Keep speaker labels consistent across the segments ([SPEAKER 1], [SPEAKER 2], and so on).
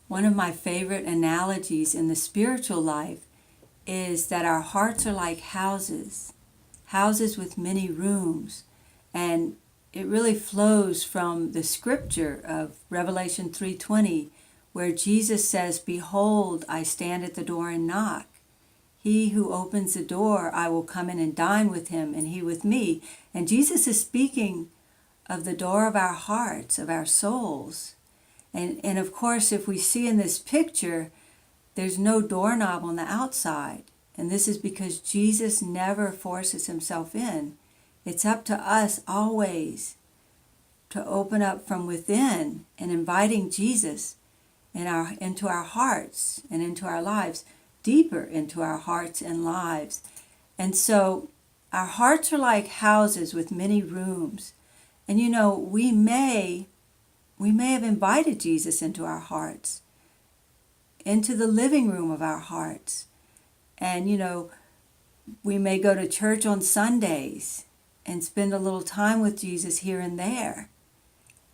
[SPEAKER 1] One of my favorite analogies in the spiritual life is that our hearts are like houses, houses with many rooms. And it really flows from the scripture of Revelation 3:20, where Jesus says, "Behold, I stand at the door and knock. He who opens the door, I will come in and dine with him, and he with me." And Jesus is speaking of the door of our hearts, of our souls. And of course, if we see in this picture, there's no doorknob on the outside. And this is because Jesus never forces himself in. It's up to us always to open up from within and inviting Jesus into our hearts and into our lives, deeper into our hearts and lives. And so our hearts are like houses with many rooms. And we may have invited Jesus into our hearts, into the living room of our hearts. And we may go to church on Sundays and spend a little time with Jesus here and there.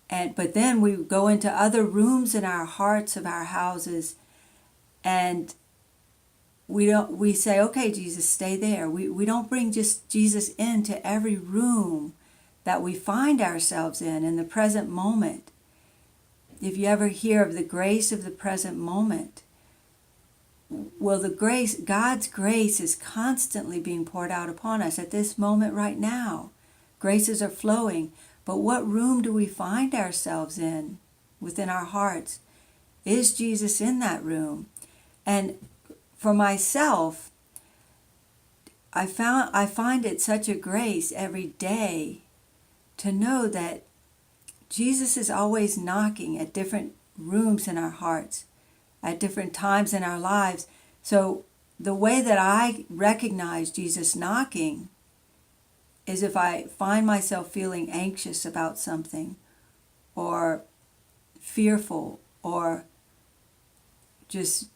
[SPEAKER 1] But then we go into other rooms in our hearts of our houses, and we say, "Okay, Jesus, stay there." We don't bring just Jesus into every room that we find ourselves in the present moment. If you ever hear of the grace of the present moment, well, God's grace is constantly being poured out upon us at this moment right now. Graces are flowing. But what room do we find ourselves in within our hearts? Is Jesus in that room? And for myself, I find it such a grace every day to know that Jesus is always knocking at different rooms in our hearts, at different times in our lives. So the way that I recognize Jesus knocking is if I find myself feeling anxious about something, or fearful, or just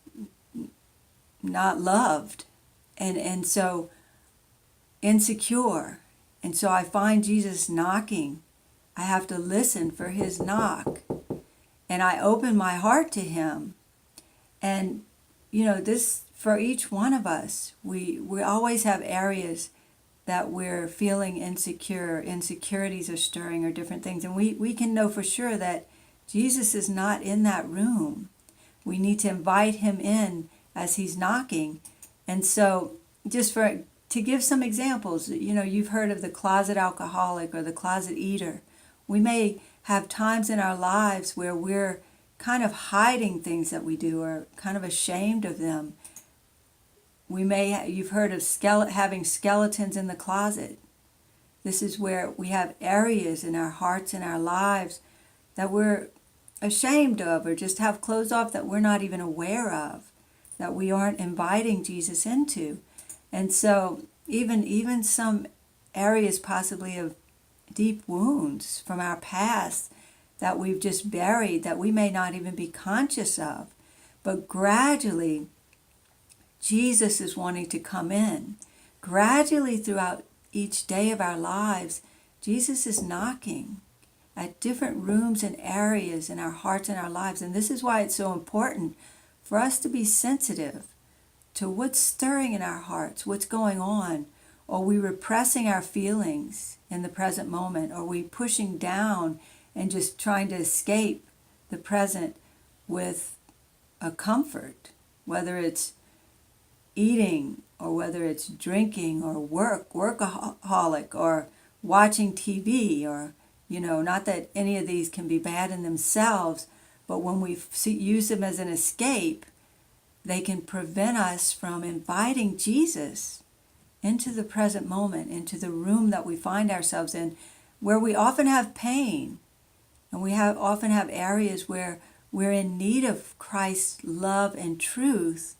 [SPEAKER 1] not loved, and so insecure. And so I find Jesus knocking. I have to listen for his knock, and I open my heart to him. And this, for each one of us, we always have areas that we're feeling insecure, insecurities are stirring, or different things. And we can know for sure that Jesus is not in that room. We need to invite him in as he's knocking. And so to give some examples, you've heard of the closet alcoholic or the closet eater. We may have times in our lives where we're kind of hiding things that we do, or kind of ashamed of them. You've heard of having skeletons in the closet. This is where we have areas in our hearts and our lives that we're ashamed of, or just have closed off, that we're not even aware of, that we aren't inviting Jesus into. And so even some areas possibly of deep wounds from our past that we've just buried, that we may not even be conscious of. But gradually, Jesus is wanting to come in. Gradually throughout each day of our lives, Jesus is knocking at different rooms and areas in our hearts and our lives. And this is why it's so important for us to be sensitive to what's stirring in our hearts, what's going on. Are we repressing our feelings in the present moment? Are we pushing down and just trying to escape the present with a comfort, whether it's eating, or whether it's drinking, or workaholic, or watching TV, or, not that any of these can be bad in themselves, but when we use them as an escape, they can prevent us from inviting Jesus into the present moment, into the room that we find ourselves in, where we often have pain, and we often have areas where we're in need of Christ's love and truth.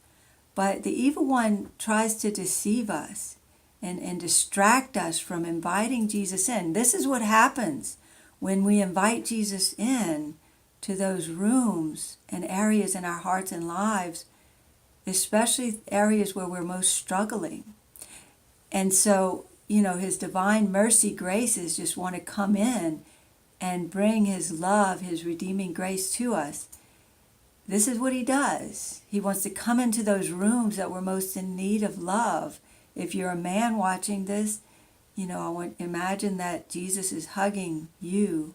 [SPEAKER 1] But the evil one tries to deceive us and distract us from inviting Jesus in. This is what happens when we invite Jesus in to those rooms and areas in our hearts and lives, especially areas where we're most struggling. And so, his divine mercy graces just want to come in and bring his love, his redeeming grace to us. this is what he does. He wants to come into those rooms that were most in need of love. If you're a man watching this, I want imagine that Jesus is hugging you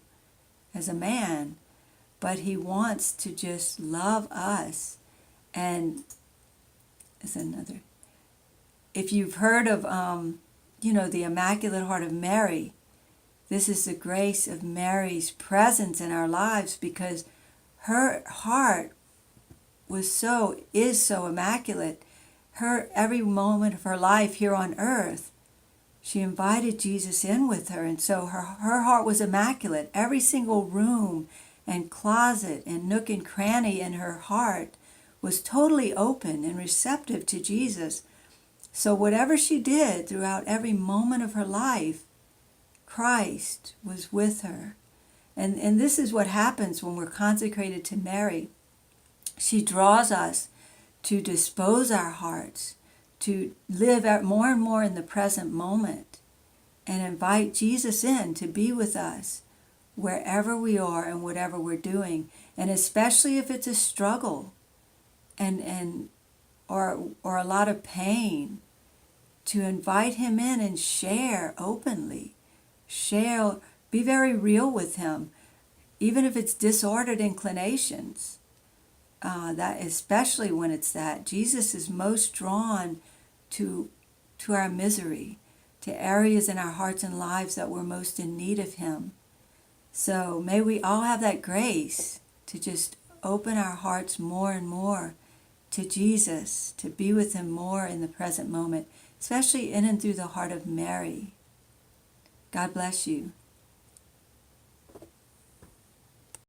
[SPEAKER 1] as a man, but he wants to just love us. And is another. If you've heard of, the Immaculate Heart of Mary, this is the grace of Mary's presence in our lives, because her heart is so immaculate. Every moment of her life here on earth, she invited Jesus in with her, and so her heart was immaculate. Every single room and closet and nook and cranny in her heart was totally open and receptive to Jesus. So whatever she did throughout every moment of her life, Christ was with her. And this is what happens when we're consecrated to Mary. She draws us to dispose our hearts, to live more and more in the present moment, and invite Jesus in to be with us wherever we are and whatever we're doing. And especially if it's a struggle or a lot of pain, to invite him in and share openly. Be very real with him, even if it's disordered inclinations. That especially when it's that, Jesus is most drawn to our misery, to areas in our hearts and lives that we're most in need of him. So may we all have that grace to just open our hearts more and more to Jesus, to be with him more in the present moment, especially in and through the heart of Mary. God bless you.